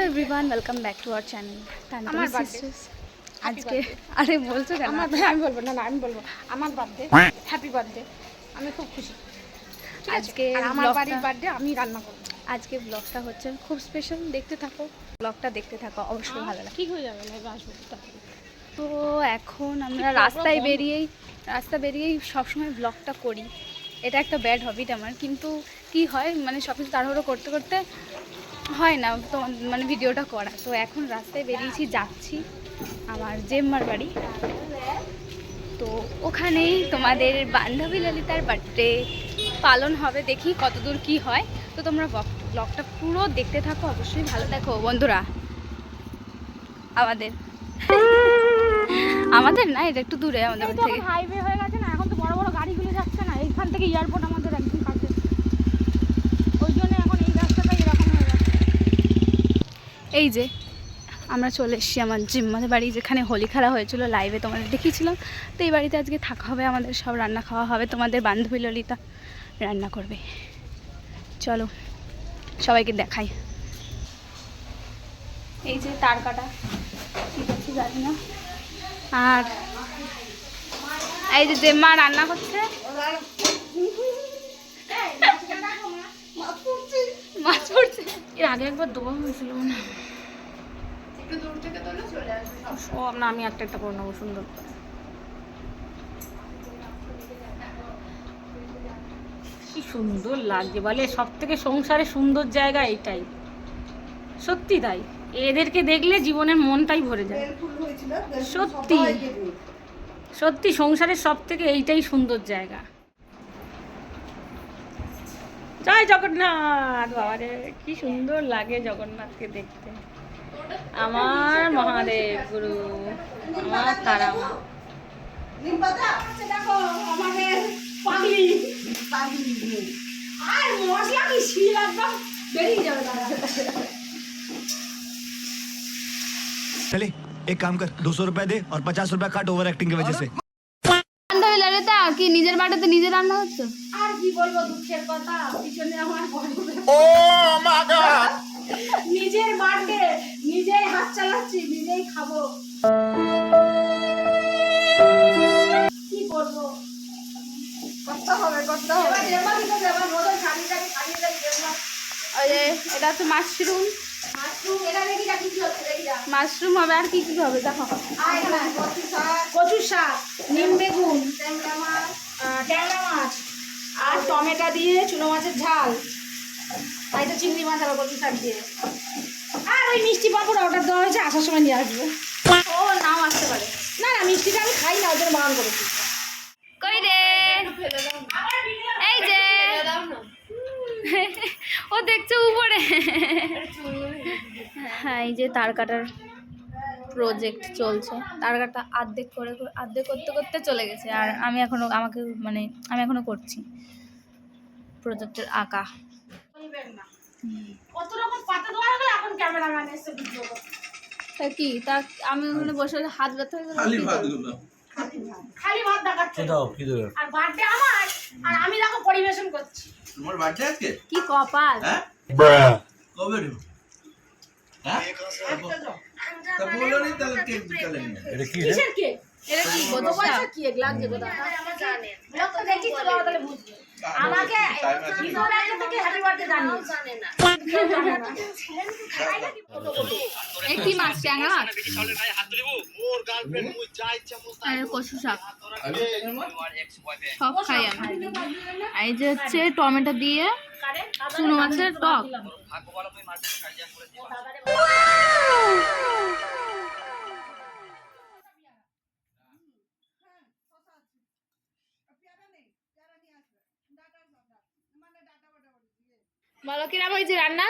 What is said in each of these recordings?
Everyone, welcome back to our channel আমার birthday আজকে আরে বলছো কেন? আমি বলবো না আমি বলবো আমার বার্থডে হ্যাপি বার্থডে। আমি খুব খুশি। আজকে আমার বাড়ির বার্থডে আমি রান্না করব। আজকে ব্লগটা হচ্ছে খুব স্পেশাল, দেখতে থাকো ব্লগটা, দেখতে থাকো, অবশ্যই ভালো লাগবে। ঠিক হয়ে যাবে, লাইভে আসবো। তো এখন আমরা রাস্তা বেরিয়েই সবসময় ব্লগটা করি। এটা একটা ব্যাড হবিট আমার, কিন্তু কি হয় মানে সব কিছু তাড়াহুড়ো করতে করতে হয় না তো মানে ভিডিওটা করা। তো এখন রাস্তায় বেরিয়েছি, যাচ্ছি আমার জেম্মার বাড়ি। তো ওখানেই তোমাদের বান্ধবী ললিতার বার্থডে পালন হবে, দেখি কতদূর কি হয়। তো তোমরা ব্লগটা পুরো দেখতে থাকো, অবশ্যই ভালো দেখো বন্ধুরা। আমাদের না, এটা একটু দূরে আমাদের বাড়ি থেকে। হাইওয়ে হয়ে গেছে না, এখন তো বড় বড় গাড়িগুলো যাচ্ছে না। এইখান থেকে এয়ারপোর্ট আমাদের একদম কাছে, ওই জন্য এখন এই রাস্তাটা এরকম হয়ে গেছে। এই যে আমরা চলে এসেছি আমার জিম্মাদের বাড়ি, যেখানে হোলি খেলা হয়েছিল, লাইভে তোমাদের দেখিয়েছিলাম। তো এই বাড়িতে আজকে থাকা হবে, আমাদের সব রান্না খাওয়া হবে, তোমাদের বান্ধবী ললিতা রান্না করবে। চলো সবাইকে দেখাই। এই যে তার কাটা, ঠিক আছে জানি না। আর এই যে জেম্মা রান্না করছে, মাছ পড়ছে। এর আগে একবার দোয়া হয়েছিল মনে হয়। সব না, আমি একটা একটা করে নেবো সুন্দর করে। কি সুন্দর লাগছে বলে, সব থেকে সংসারে সুন্দর জায়গা এটাই, সত্যি তাই। এদেরকে দেখলে জীবনের মনটাই ভরে যায়, সত্যি সত্যি। সংসারের সব থেকে এইটাই সুন্দর জায়গা। জয় জগন্নাথ। বাবারে কি সুন্দর লাগে জগন্নাথকে দেখতে। আমার মহাদেব গুরু, আমার তারা মা। चले एक काम कर 200 रुपए दे और 50 रुपए काट ओवर एक्टिंग की वजह से। বান্ধবী ললিতা কি নিজের বাড়িতে নিজে রান্না হচ্ছে? আর কি বলবো, দুঃখের কথা। পিছনে আমার নিজের বার্থডে, নিজেই হাত চালাচ্ছি, নিজেই খাবো। কি করবো, করতে হবে। ওই যে এটা হচ্ছে মাশরুম হবে, আর কি কি হবে দেখো। কচু শাক, নিম বেগুন, ট্যাংরা মাছ আর টমেটো দিয়ে চুনো মাছের ঝাল, তাই তো চিংড়ি মাছ আর কচু শাক দিয়ে। আর ওই মিষ্টি পাঁপড় অর্ডার দেওয়া হয়েছে, আসার সময় নিয়ে আসবে। ও নাও আসতে পারে। না না, মিষ্টিটা আমি খাই না, ওদের বারণ করেছি। কই রে, এই যে ও দেখছো উপরে। হ্যাঁ, এই যে তার কাটার প্রজেক্ট চলছে। তার কাটা অর্ধেক করতে করতে চলে গেছে, আর আমি এখনো করছি প্রজেক্টের আঁকা। কত রকম পাতা দেওয়া হয়ে গেল, এখন ক্যামেরাম্যান এসে ভিডিও করছে। তা কি তা আমি ওখানে বসে হাত ব্যথা হয়ে গেল। খালি ভাত দেখাচ্ছে। আর বার্থডে আমার, আর আমি দেখো পরিবেশন করছি। তোমার বার্থডে আজকে? কি কপাল। হ্যাঁ? কবে রে? হ্যাঁ? তা বলো নি তাহলে কেক বিকালে নিয়ে। এটা কি রে? কিসের কেক? এটা কি কত পয়সা কেক লাগছে গোদা? জানেন। লোক তো দেখি তো বাবা তাহলে বুঝবে। আমাকে ভিডিও আগে থেকে হ্যাপি বার্থডে জানিয়ে জানে না। এই কি মাছ, ট্যাংরা মাছ? আর কচু শাক সব খাই আমি। এই যে হচ্ছে টমেটো দিয়ে চুনো মাছের টক। বলো কিরম হয়েছে রান্না?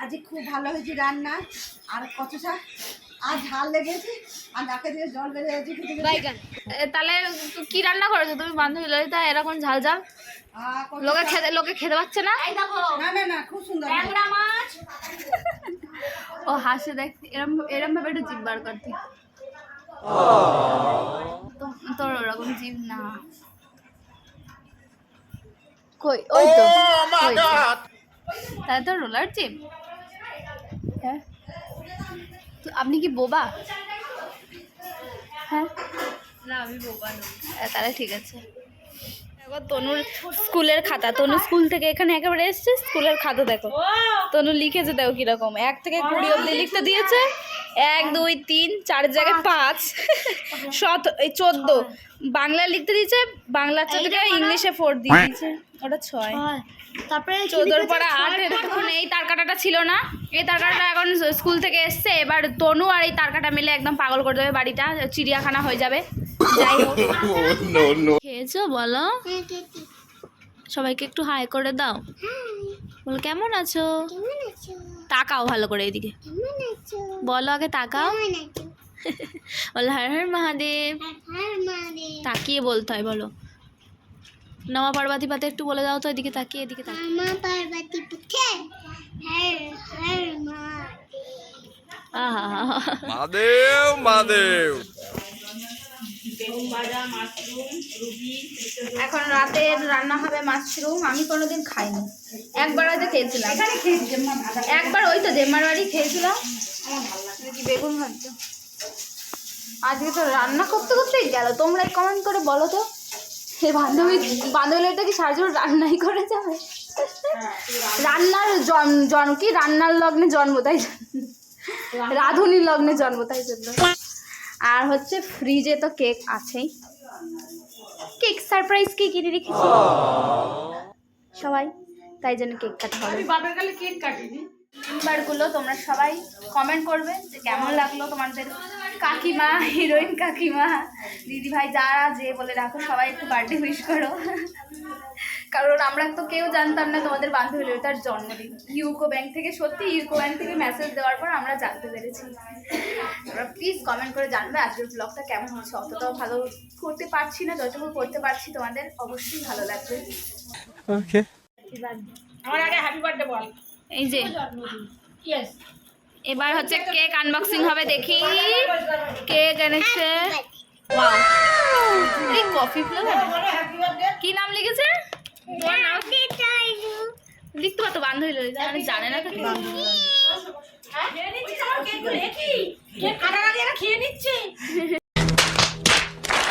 আজ খুব ভালো হয়েছে রান্না। আর কত শাক আর ঝাল লেগেছে, আর নাকে দিয়ে জল বেড়ে গেছে। তাহলে কি রান্না করেছো তুমি বান্ধবী ললিতা, এরকম ঝাল ঝাল? লোকে খেতে পাচ্ছে না। না না না, খুব সুন্দর। ট্যাংরা মাছ। ও হাসে দেখ, এরম ভাবে একটু জিভ বার করতে। তোর ওরকম জিভ না। কই ওই তো, তাহলে তো রোলার জিভ। হ্যাঁ তো আপনি কি বোবা? হ্যাঁ না, আমি বোবা নই। তাহলে ঠিক আছে। দেখো তনুর স্কুলের খাতা, তনু স্কুল থেকে এখানে একেবারে এসছে, স্কুলের খাতা দেখো তনু লিখেছে, দেখো কিরকম 1 থেকে 20 অব্দি লিখতে দিয়েছে। 1 2 3 4 জায়গায় 5 14 বাংলা লিখতে দিয়েছে, বাংলার 4 থেকে ইংলিশে 4 দিয়ে দিয়েছে, ওটা 6। তারপরে 14 পরে 8 এখন এই তারকাটাটা ছিল না, এই তারকাটা এখন স্কুল থেকে এসছে। এবার তনু আর এই তারকাটা মিলে একদম পাগল করে দেবে বাড়িটা, চিড়িয়াখানা হয়ে যাবে। যাই হোক, খেয়েছো বলো, সবাইকে একটু হাই করে দাও, বলো কেমন আছো, তাকাও ভালো করে এইদিকে, বলো আগে তাকাও, বলো হর হর মহাদেব, তাকিয়ে বলতে হয়, বলো নমা পার্বতী পাতে একটু বলে দাও তো, এদিকে তাকিয়ে, এদিকে তাকিয়ে। মহাদেব মহাদেব। এখন রাতের রান্না হবে মাশরুম। আমি কোনোদিন খাইনি, একবার হয়তো খেয়েছিলাম, একবার ওই তো জেম্মার বাড়ি খেয়েছিলাম। কি বেগুন ভাজছো? আজকে তো রান্না করতে করতেই গেল। তোমরা কমেন্ট করে বলো তো, এই বান্ধবীটা কি সারা জীবন রান্নাই করে যাবে? রান্নার জন্ম কি, রান্নার লগ্নে জন্ম, তাই রাঁধুনির লগ্নে জন্ম, তাই জন্য। আর হচ্ছে ফ্রিজে তো কেক আছেই, কেক সারপ্রাইজ কি কিনে রেখেছি সবাই, তাই জন্য কেক কাটা হবে। বাপের কালে কেক কাটিনি। মেম্বারগুলো তোমরা সবাই কমেন্ট করবে যে কেমন লাগলো তোমাদের কাকিমা, হিরোইন কাকিমা, দিদি ভাই যারা যে বলে রাখো, সবাই একটু বার্থডে উইশ করো। কারণ আমরা তো কেউ জানতাম না তোমাদের বান্ধবী ললিতার জন্মদিন। ইউকো ব্যাংক থেকে, সত্যি ইউকো ব্যাংক থেকে মেসেজ দেওয়ার পর আমরা জানতে পেরেছি। তোমরা প্লিজ কমেন্ট করে জানবে আজকের ব্লগটা কেমন হচ্ছে। অতটাও ভালো করতে পারছি না, যতটুকু করতে পারছি তোমাদের অবশ্যই ভালো লাগবে। ওকে, আমার আগে হ্যাপি বার্থডে বল। এই যে ইয়েস, এবার হচ্ছে কেক আনবক্সিং হবে, দেখি কেক এনেছে। ওয়াও, এই কফি ফ্লেভার, কি নাম লিখেছে? লিখতে পারতো বান্ধবী ললিতা, আমি জানে না তো কি।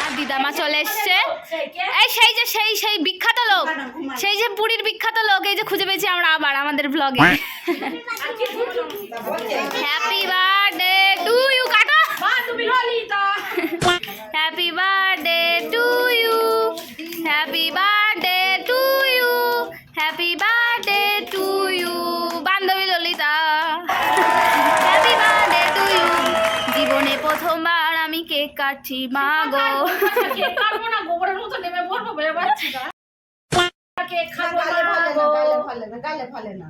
আর দিদামা চলে এসছে। এই সেই বিখ্যাত লোক, সেই যে পুরীর বিখ্যাত লোক, এই যে খুঁজে পেয়েছি আমরা আবার আমাদের ব্লগে। হ্যাপি বার্থডে টু ইউ, কাটো। Happy birthday to you, happy birthday to you, happy birthday to you বান্ধবী Lalita, happy birthday to you. জীবনে প্রথমবার আমি কেক কাটছি, মা গো। কেক কাটবো না, গোবরের মতো নেমে পড়বো, বের পাচ্ছি না। কেক খাবো না, গালে ফলে না,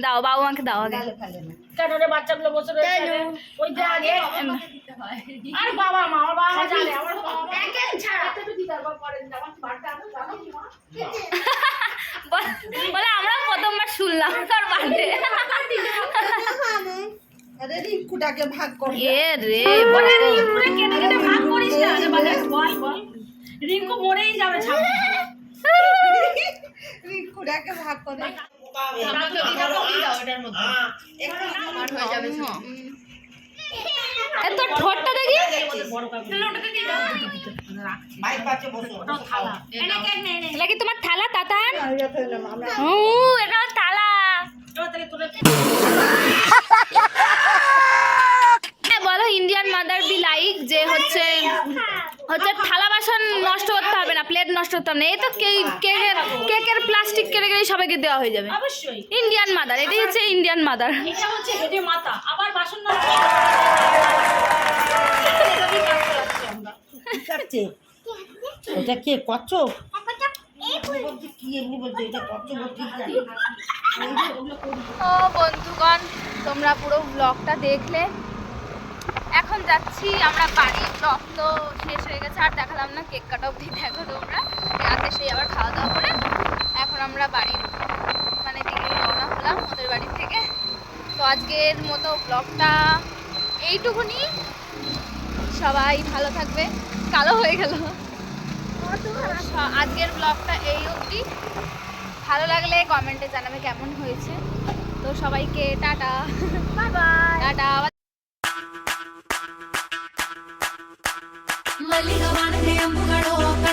দাও বাবু, আমাকে দাও আগে। গালে ফলে না। কেন রে বাচ্চাগুলো বসে রয়েছে? ওই যে আগে আর বাবা মা, আমার বাবা মা জানে, আমার বাবা মা কেন ছাড়া তো দিদার বাবা করেন, আমার বার্থডে আমি জানো কি মা? বলে আমরা প্রথমবার শুনলাম তার বার্থডে। আরে রিঙ্কুটাকে ভাগ করবে। এ রে বলে রিঙ্কুরে কেটে কেটে ভাগ করিস না, আরে বল বল, রিঙ্কু মরেই যাবে ছাড়। রিঙ্কুটাকে ভাগ করে। এত ঠোঁটটা দেখি, এটা কি তোমার থালা তাতান? এটা থালা। বলো ইন্ডিয়ান মাদার বি লাইক, যে হচ্ছে থালা বাসন নষ্ট করতে হবে না, প্লেট নষ্ট করতে হবে না। এই তো কেকের প্লাস্টিক কেটে গেলে সবাইকে দেওয়া হয়ে যাবে। অবশ্যই ইন্ডিয়ান মাদার, এটাই হচ্ছে ইন্ডিয়ান মাদার। এটা হচ্ছে হেডে মাথা, আবার বাসন না এটা কে কচ্ছপ? কি এমনি বলছে এটা কচ্ছপ? ও বন্ধুগণ, তোমরা পুরো ব্লগটা দেখলে। এখন যাচ্ছি আমরা বাড়ি, ব্লগ তো শেষ হয়ে গেছে, আর দেখালাম না, কেক কাটা অবধি দেখো তোমরা। রাতে সেই আবার খাওয়া দাওয়া করে এখন আমরা বাড়ির মানে দিকে রওনা হলাম ওদের বাড়ি থেকে। তো আজকের মতো ব্লগটা এইটুকুনি, সবাই ভালো থাকবে। কালো হয়ে গেল। আজকের ব্লগটা এই অবধি, ভালো লাগলে কমেন্টে জানাবে কেমন হয়েছে। তো সবাইকে tata, bye bye, tata. Dump करो